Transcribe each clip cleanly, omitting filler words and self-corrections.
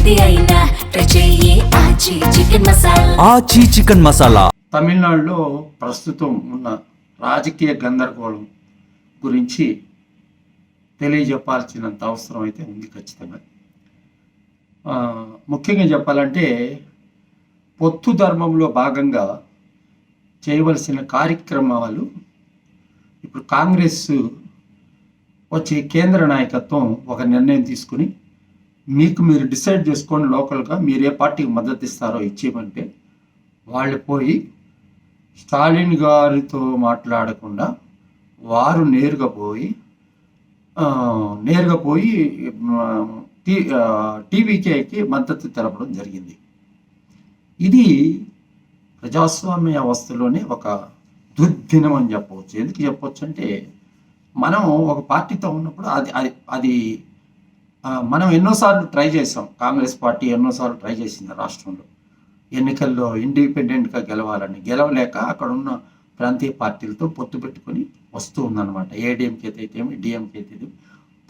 ఏది అయినా ట్రై చెయ్యి ఆచి చికెన్ మసాలా. ఆచి చికెన్ మసాలా. తమిళనాడులో ప్రస్తుతం ఉన్న రాజకీయ గందరగోళం గురించి తెలియజెప్పాల్సినంత అవసరం అయితే ఉంది ఖచ్చితంగా. ముఖ్యంగా చెప్పాలంటే పొత్తు ధర్మంలో భాగంగా చేయవలసిన కార్యక్రమాలు ఇప్పుడు కాంగ్రెస్ వచ్చి కేంద్ర నాయకత్వం ఒక నిర్ణయం తీసుకుని మీరు డిసైడ్ చేసుకొని లోకల్గా మీరు ఏ పార్టీకి మద్దతు ఇస్తారో ఇచ్చేయమంటే వాళ్ళు పోయి స్టాలిన్ గారితో మాట్లాడకుండా వారు నేరుగా పోయి టీవీకేకి మద్దతు తెలపడం జరిగింది. ఇది ప్రజాస్వామ్య వ్యవస్థలోనే ఒక దుర్దినం అని చెప్పవచ్చు. ఎందుకు చెప్పవచ్చు అంటే మనం ఒక పార్టీతో ఉన్నప్పుడు అది మనం ఎన్నోసార్లు ట్రై చేసాం. కాంగ్రెస్ పార్టీ ఎన్నోసార్లు ట్రై చేసింది రాష్ట్రంలో ఎన్నికల్లో ఇండిపెండెంట్గా గెలవలేక అక్కడ ఉన్న ప్రాంతీయ పార్టీలతో పొత్తు పెట్టుకొని వస్తూ ఉందన్నమాట. ఏడీఎంకే అయితేమి డిఎంకే అయితే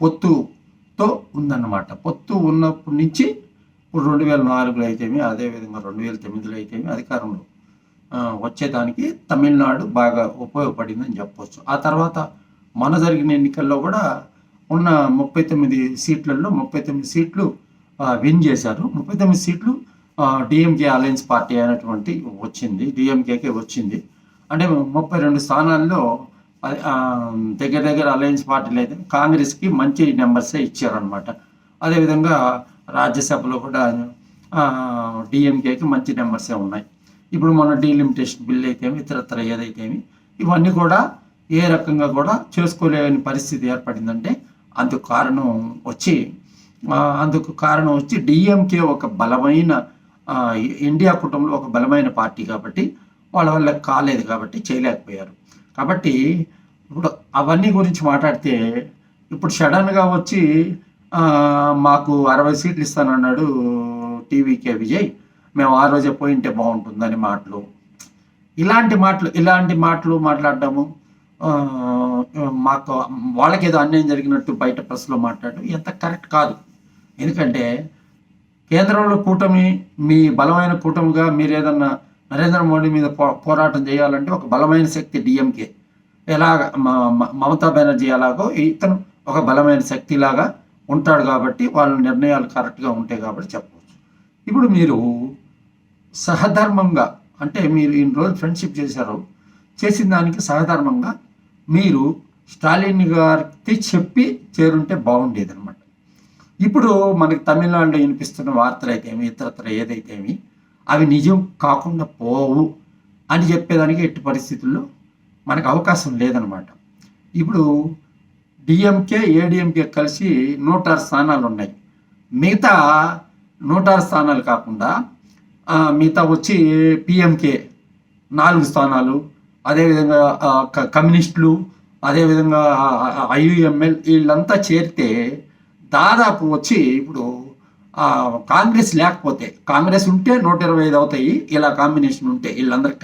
పొత్తుతో ఉందన్నమాట. పొత్తు ఉన్నప్పటి నుంచి ఇప్పుడు 2004లో అయితేమి అదేవిధంగా 2009లో అయితేమి అధికారంలో వచ్చేదానికి తమిళనాడు బాగా ఉపయోగపడిందని చెప్పవచ్చు. ఆ తర్వాత మన జరిగిన ఎన్నికల్లో కూడా ఉన్న 39 సీట్లలో 39 సీట్లు విన్ చేశారు. 39 సీట్లు డిఎంకే అలయన్స్ పార్టీ అయినటువంటి వచ్చింది, డిఎంకేకే వచ్చింది. అంటే 32 స్థానాల్లో దగ్గర అలయన్స్ పార్టీలు అయితే కాంగ్రెస్కి మంచి నెంబర్సే ఇచ్చారనమాట. అదేవిధంగా రాజ్యసభలో కూడా డిఎంకేకి మంచి నెంబర్సే ఉన్నాయి. ఇప్పుడు మన డీలిమిటేషన్ బిల్ అయితేమి ఇతరత్ర ఏదైతేమి ఇవన్నీ కూడా ఏ రకంగా కూడా చేసుకోలేని పరిస్థితి ఏర్పడిందంటే అందుకు కారణం వచ్చి డిఎంకే ఒక బలమైన ఇండియా కుటుంబంలో ఒక బలమైన పార్టీ కాబట్టి వాళ్ళ వల్ల కాలేదు కాబట్టి చేయలేకపోయారు. కాబట్టి ఇప్పుడు అవన్నీ గురించి మాట్లాడితే ఇప్పుడు సడన్గా వచ్చి మాకు 60 సీట్లు ఇస్తానన్నాడు టీవీకే విజయ్, మేము ఆ రోజే పోయింటే బాగుంటుందని ఇలాంటి మాటలు మాట్లాడటము, మాకు వాళ్ళకేదో అన్యాయం జరిగినట్టు బయట ప్రెస్లో మాట్లాడటం ఎంత కరెక్ట్ కాదు. ఎందుకంటే కేంద్రంలో కూటమి మీ బలమైన కూటమిగా మీరు ఏదన్నా నరేంద్ర మోడీ మీద పోరాటం చేయాలంటే ఒక బలమైన శక్తి డిఎంకే ఎలాగ మమతా బెనర్జీ ఎలాగో ఇతను ఒక బలమైన శక్తిలాగా ఉంటాడు కాబట్టి వాళ్ళ నిర్ణయాలు కరెక్ట్గా ఉంటాయి కాబట్టి చెప్పవచ్చు. ఇప్పుడు మీరు సహధర్మంగా అంటే మీరు ఇన్ని రోజులు ఫ్రెండ్షిప్ చేసిన దానికి సహధర్మంగా మీరు స్టాలిన్ గారికి చెప్పి చేరుంటే బాగుండేది అనమాట. ఇప్పుడు మనకి తమిళనాడులో వినిపిస్తున్న వార్తలు అయితేమి ఇతరత్ర ఏదైతేమి అవి నిజం కాకుండా పోవు అని చెప్పేదానికి ఎట్టి పరిస్థితుల్లో మనకు అవకాశం లేదనమాట. ఇప్పుడు డిఎంకే ఏడిఎంకే కలిసి 106 స్థానాలు ఉన్నాయి. మిగతా 106 స్థానాలు కాకుండా మిగతా వచ్చి పిఎంకే 4 స్థానాలు, అదేవిధంగా కమ్యూనిస్టులు, అదేవిధంగా ఐయుఎంఎల్ వీళ్ళంతా చేరితే దాదాపు వచ్చి ఇప్పుడు కాంగ్రెస్ లేకపోతే కాంగ్రెస్ ఉంటే 125 అవుతాయి. ఇలా కాంబినేషన్ ఉంటే వీళ్ళందరూ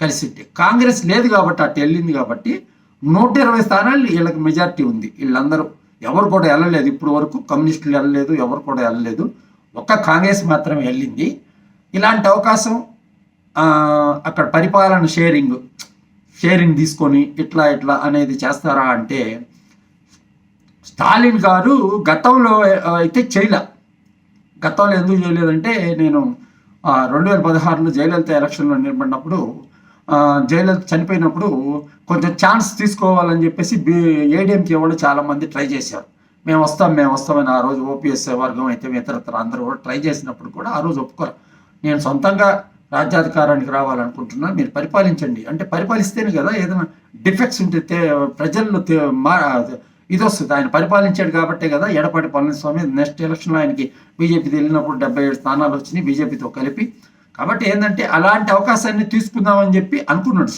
కలిసి ఉంటే కాంగ్రెస్ లేదు కాబట్టి అటు వెళ్ళింది కాబట్టి 120 స్థానాలు వీళ్ళకి మెజారిటీ ఉంది. వీళ్ళందరూ ఎవరు కూడా వెళ్ళలేదు, ఇప్పుడు వరకు కమ్యూనిస్టులు వెళ్ళలేదు, ఎవరు కూడా వెళ్ళలేదు, ఒక్క కాంగ్రెస్ మాత్రమే వెళ్ళింది. ఇలాంటి అవకాశం అక్కడ పరిపాలన షేరింగ్ తీసుకొని ఇట్లా అనేది చేస్తారా అంటే స్టాలిన్ గారు గతంలో అయితే గతంలో ఎందుకు చేయలేదంటే నేను 2016లో జయలలిత ఎలక్షన్లో నిలబడినప్పుడు జయలలిత చనిపోయినప్పుడు కొంచెం ఛాన్స్ తీసుకోవాలని చెప్పేసి ఏడీఎంకే వాళ్ళు చాలామంది ట్రై చేశారు. మేము వస్తామని ఆ రోజు ఓపీఎస్ వర్గం అయితే ఇతరత్ర అందరూ కూడా ట్రై చేసినప్పుడు కూడా ఆ రోజు ఒప్పుకోరు. నేను సొంతంగా రాజ్యాధికారానికి రావాలనుకుంటున్నాను, మీరు పరిపాలించండి అంటే పరిపాలిస్తేనే కదా ఏదైనా డిఫెక్ట్స్ ఉంటే ప్రజల్లో ఇది వస్తుంది. ఆయన పరిపాలించాడు కాబట్టే కదా ఎడపాటి పళనిస్వామి నెక్స్ట్ ఎలక్షన్లో ఆయనకి బీజేపీ వెళ్ళినప్పుడు 77 స్థానాలు వచ్చినాయి బీజేపీతో కలిపి. కాబట్టి ఏంటంటే అలాంటి అవకాశాన్ని తీసుకుందామని చెప్పి అనుకున్నాడు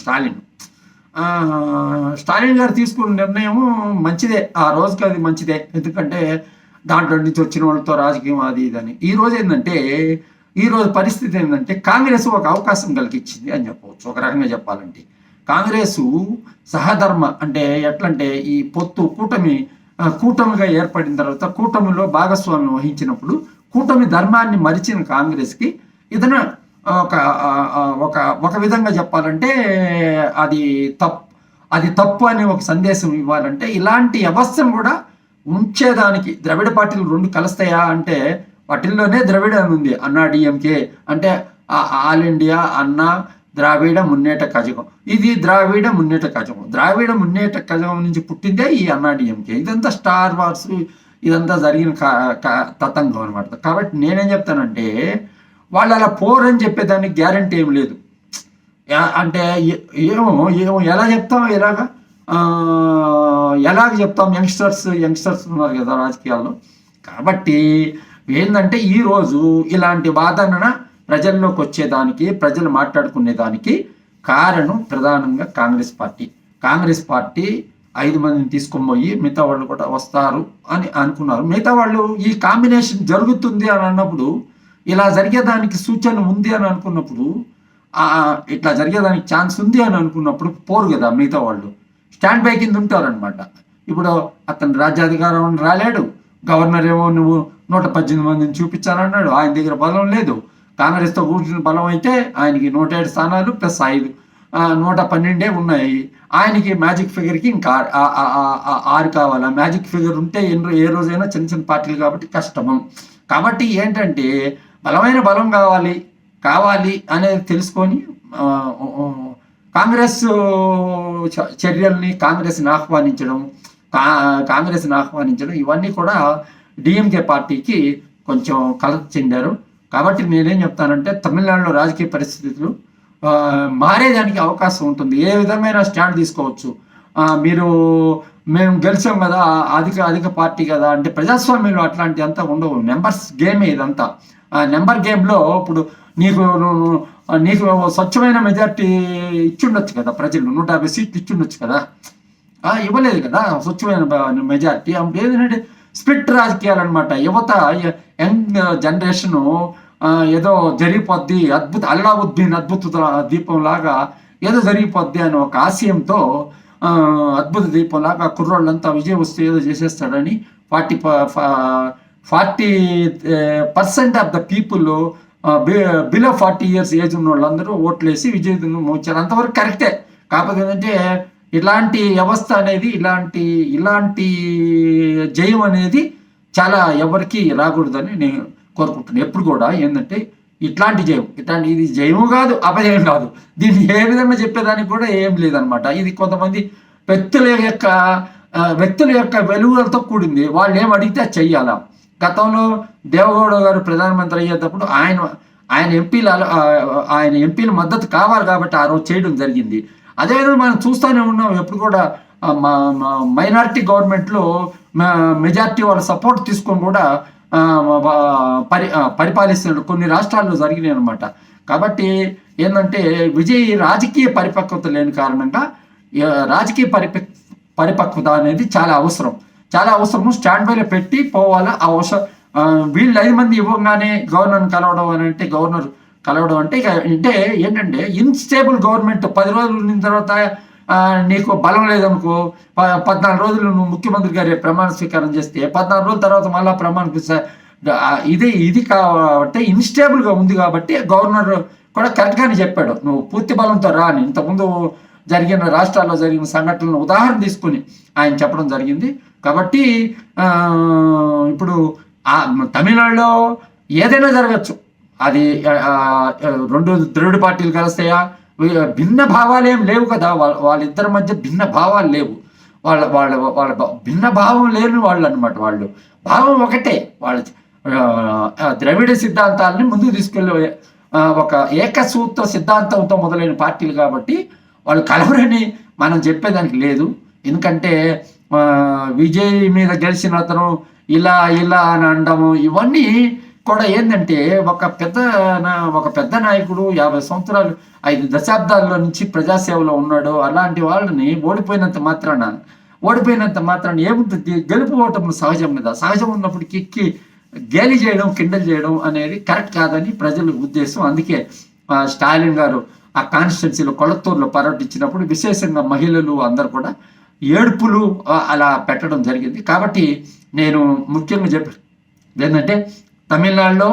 స్టాలిన్ గారు తీసుకున్న నిర్ణయం మంచిదే, ఆ రోజుకి అది మంచిదే. ఎందుకంటే దాంట్లో నుంచి వచ్చిన వాళ్ళతో రాజకీయం అది ఇదని. ఈ రోజు పరిస్థితి ఏంటంటే కాంగ్రెస్ ఒక అవకాశం కలిగించింది అని చెప్పవచ్చు. ఒక రకంగా చెప్పాలంటే కాంగ్రెస్ సహధర్మ అంటే ఎట్లంటే ఈ కూటమిగా ఏర్పడిన తర్వాత కూటమిలో భాగస్వామ్యం వహించినప్పుడు కూటమి ధర్మాన్ని మరిచిన కాంగ్రెస్కి ఇతను ఒక ఒక ఒక విధంగా చెప్పాలంటే అది తప్పు అని ఒక సందేశం ఇవ్వాలంటే ఇలాంటి వ్యవస్థను కూడా ఉంచేదానికి ద్రవిడ పార్టీలు రెండు కలుస్తాయా అంటే వాటిల్లోనే ద్రవిడ అని ఉంది, అన్నా డిఎంకే అంటే ఆల్ ఇండియా అన్నా ద్రావిడ మున్నేట కజగం. ఇది ద్రావిడ మున్నేట కజగం. ద్రావిడ మున్నేట కజగం నుంచి పుట్టిందే ఈ అన్నా డిఎంకే. ఇదంతా స్టార్ వార్స్, ఇదంతా జరిగిన తతంగం అనమాట. కాబట్టి నేనేం చెప్తానంటే వాళ్ళు అలా పోరని చెప్పేదానికి గ్యారంటీ ఏం లేదు. అంటే ఏమో ఎలా చెప్తాం, ఎలాగ చెప్తాం? యంగ్స్టర్స్ ఉన్నారు కదా రాజకీయాల్లో. కాబట్టి ఏంటంటే ఈరోజు ఇలాంటి వాదన ప్రజల్లోకి వచ్చేదానికి, ప్రజలు మాట్లాడుకునేదానికి కారణం ప్రధానంగా కాంగ్రెస్ పార్టీ 5 మందిని తీసుకొని పోయి మిగతా వాళ్ళు కూడా వస్తారు అని అనుకున్నారు. మిగతా వాళ్ళు ఈ కాంబినేషన్ జరుగుతుంది అని అన్నప్పుడు, ఇలా జరిగేదానికి సూచన ఉంది అని అనుకున్నప్పుడు, ఇట్లా జరిగేదానికి ఛాన్స్ ఉంది అని అనుకున్నప్పుడు పోరు కదా మిగతా వాళ్ళు, స్టాండ్ బై కింద ఉంటారనమాట. ఇప్పుడు అతను రాజ్యాధికారం రాలేడు, గవర్నర్ ఏమో నువ్వు 118 మందిని చూపించానన్నాడు, ఆయన దగ్గర బలం లేదు. కాంగ్రెస్తో కూర్చున్న బలం అయితే ఆయనకి 107 స్థానాలు ప్లస్ 5 112 ఉన్నాయి. ఆయనకి మ్యాజిక్ ఫిగర్కి ఇంకా 6 కావాలి. మ్యాజిక్ ఫిగర్ ఉంటే ఏ రోజైనా చిన్న పార్టీలు కాబట్టి కష్టము. కాబట్టి ఏంటంటే బలమైన బలం కావాలి అనేది తెలుసుకొని కాంగ్రెస్ చర్యల్ని కాంగ్రెస్ని ఆహ్వానించడం ఇవన్నీ కూడా డిఎంకే పార్టీకి కొంచెం కలత చెందారు. కాబట్టి నేనేం చెప్తానంటే తమిళనాడులో రాజకీయ పరిస్థితులు మారేదానికి అవకాశం ఉంటుంది. ఏ విధమైన స్టాండ్ తీసుకోవచ్చు. మేము గెలిచాం కదా, అధిక పార్టీ కదా అంటే ప్రజాస్వామ్యంలో అట్లాంటి అంతా ఉండవు. నెంబర్స్ గేమే ఇదంతా. నెంబర్ గేమ్లో ఇప్పుడు నీకు స్వచ్ఛమైన మెజార్టీ ఇచ్చుండొచ్చు కదా, ప్రజలు 150 సీట్లు ఇచ్చుండొచ్చు కదా, ఇవ్వలేదు కదా స్వచ్ఛమైన మెజార్టీ. అప్పుడు ఏంటంటే స్ప్లిట్ రాజకీయాలు అనమాట. యువత, యంగ్ జనరేషను ఏదో జరిగిపోద్ది, అల్లావుద్దీన్ అద్భుత దీపం లాగా ఏదో జరిగిపోద్ది అని ఒక ఆశయంతో అద్భుత దీపం లాగా కుర్రోళ్ళంతా విజయం వస్తే ఏదో చేసేస్తాడని 40% of the people below 40 years age ఉన్న వాళ్ళందరూ ఓట్లేసి విజయం వచ్చారు. అంతవరకు కరెక్టే. కాకపోతే ఏంటంటే ఇలాంటి వ్యవస్థ అనేది, ఇలాంటి జయం అనేది చాలా ఎవరికి రాకూడదని నేను కోరుకుంటున్నాను. ఎప్పుడు కూడా ఏంటంటే ఇది జయము కాదు, అపజయం కాదు. దీన్ని ఏ విధంగా చెప్పేదానికి కూడా ఏం లేదనమాట. ఇది కొంతమంది వ్యక్తుల యొక్క వెలుగులతో కూడింది. వాళ్ళు ఏం అడిగితే అది చెయ్యాలా. గతంలో దేవగౌడ గారు ప్రధానమంత్రి అయ్యేటప్పుడు ఆయన ఎంపీల మద్దతు కావాలి కాబట్టి ఆ రోజు చేయడం జరిగింది. అదేవిధంగా మనం చూస్తూనే ఉన్నాం. ఎప్పుడు కూడా మైనారిటీ గవర్నమెంట్లో మెజారిటీ వాళ్ళ సపోర్ట్ తీసుకొని కూడా పరిపాలిస్తున్నాడు. కొన్ని రాష్ట్రాల్లో జరిగినాయి అనమాట. కాబట్టి ఏంటంటే విజయ్ రాజకీయ పరిపక్వత లేని కారణంగా రాజకీయ పరిపక్వత అనేది చాలా అవసరం. స్టాండ్ బైలో పెట్టి పోవాలా. వీళ్ళు 5 మంది ఇవ్వగానే గవర్నర్ని కలవడం అంటే ఏంటంటే ఇన్స్టేబుల్ గవర్నమెంట్ 10 రోజుల తర్వాత నీకు బలం లేదనుకో, 14 రోజులు నువ్వు ముఖ్యమంత్రి గారి ప్రమాణ స్వీకారం చేస్తే 14 రోజుల తర్వాత మళ్ళీ ప్రమాణ ఇది కాబట్టి ఇన్స్టేబుల్గా ఉంది. కాబట్టి గవర్నర్ కూడా కరెక్ట్గానే చెప్పాడు, నువ్వు పూర్తి బలంతో రాని. ఇంతకుముందు రాష్ట్రాల్లో జరిగిన సంఘటనలను ఉదాహరణ తీసుకుని ఆయన చెప్పడం జరిగింది. కాబట్టి ఇప్పుడు తమిళనాడులో ఏదైనా జరగచ్చు. అది 2 ద్రవిడ పార్టీలు కలుస్తాయా? భిన్న భావాలు ఏం లేవు కదా, వాళ్ళిద్దరి మధ్య భిన్న భావాలు లేవు. వాళ్ళ భిన్న భావం లేని వాళ్ళు అనమాట. వాళ్ళు భావం ఒకటే. వాళ్ళ ద్రవిడ సిద్ధాంతాలని ముందుకు తీసుకెళ్ళే ఒక ఏకసూత్ర సిద్ధాంతంతో మొదలైన పార్టీలు కాబట్టి వాళ్ళు కలవరని మనం చెప్పేదానికి లేదు. ఎందుకంటే విజయ్ మీద గెలిచిన అతను ఇలా అని అనడము ఇవన్నీ కూడా ఏంటంటే ఒక పెద్ద నాయకుడు 50 సంవత్సరాలు 5 దశాబ్దాల్లో నుంచి ప్రజాసేవలో ఉన్నాడు. అలాంటి వాళ్ళని ఓడిపోయినంత మాత్రాన ఏముంటుంది? గెలుపుకోవటం సహజం కదా. సహజం ఉన్నప్పటికీ గేలి చేయడం, కిండల్ చేయడం అనేది కరెక్ట్ కాదని ప్రజల ఉద్దేశం. అందుకే స్టాలిన్ గారు ఆ కాన్స్టిట్యున్సీలో కొళత్తూరులో పర్యటించినప్పుడు విశేషంగా మహిళలు అందరు కూడా ఏడుపులు అలా పెట్టడం జరిగింది. కాబట్టి నేను ముఖ్యంగా ఏంటంటే తమిళనాడులో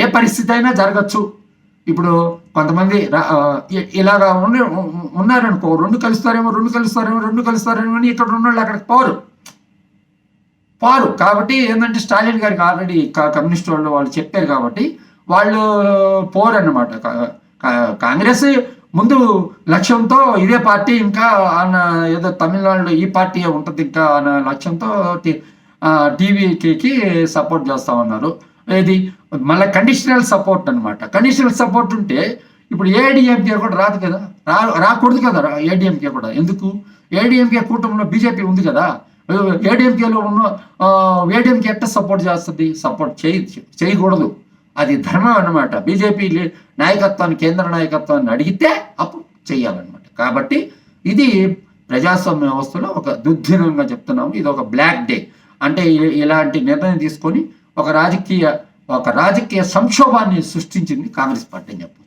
ఏ పరిస్థితి అయినా జరగచ్చు. ఇప్పుడు కొంతమంది ఇలాగా ఉన్నారనుకో, రెండు కలుస్తారేమో అని ఇక్కడ ఉన్న వాళ్ళు అక్కడికి పోరు. కాబట్టి ఏంటంటే స్టాలిన్ గారికి ఆల్రెడీ కమ్యూనిస్ట్ వాళ్ళు చెప్పారు కాబట్టి వాళ్ళు పోరు అన్నమాట. కాంగ్రెస్ ముందు లక్ష్యంతో ఇదే పార్టీ ఇంకా అన్న ఏదో తమిళనాడులో ఈ పార్టీ ఉంటుంది ఇంకా అన్న లక్ష్యంతో టీవీకి సపోర్ట్ చేస్తా ఉన్నారు. ఇది మళ్ళీ కండిషనల్ సపోర్ట్ అనమాట. కండిషనల్ సపోర్ట్ ఉంటే ఇప్పుడు ఏడీఎంకే కూడా రాదు కదా, రాకూడదు కదా ఏడీఎంకే కూడా. ఎందుకు? ఏడీఎంకే కూటమిలో బీజేపీ ఉంది కదా, ఏడీఎంకేలో ఉన్న ఏడీఎంకే ఎట్లా సపోర్ట్ చేస్తుంది? సపోర్ట్ చేయకూడదు. అది ధర్మం అన్నమాట. బీజేపీ నాయకత్వాన్ని, కేంద్ర నాయకత్వాన్ని అడిగితే అప్పుడు చెయ్యాలన్నమాట. కాబట్టి ఇది ప్రజాస్వామ్య వ్యవస్థలో ఒక దుర్దినంగా చెప్తున్నాము. ఇది ఒక బ్లాక్ డే. అంటే ఇలాంటి నిర్ణయం తీసుకొని ఒక రాజకీయ సంక్షోభాన్ని సృష్టించింది కాంగ్రెస్ పార్టీ అని చెప్పచ్చు.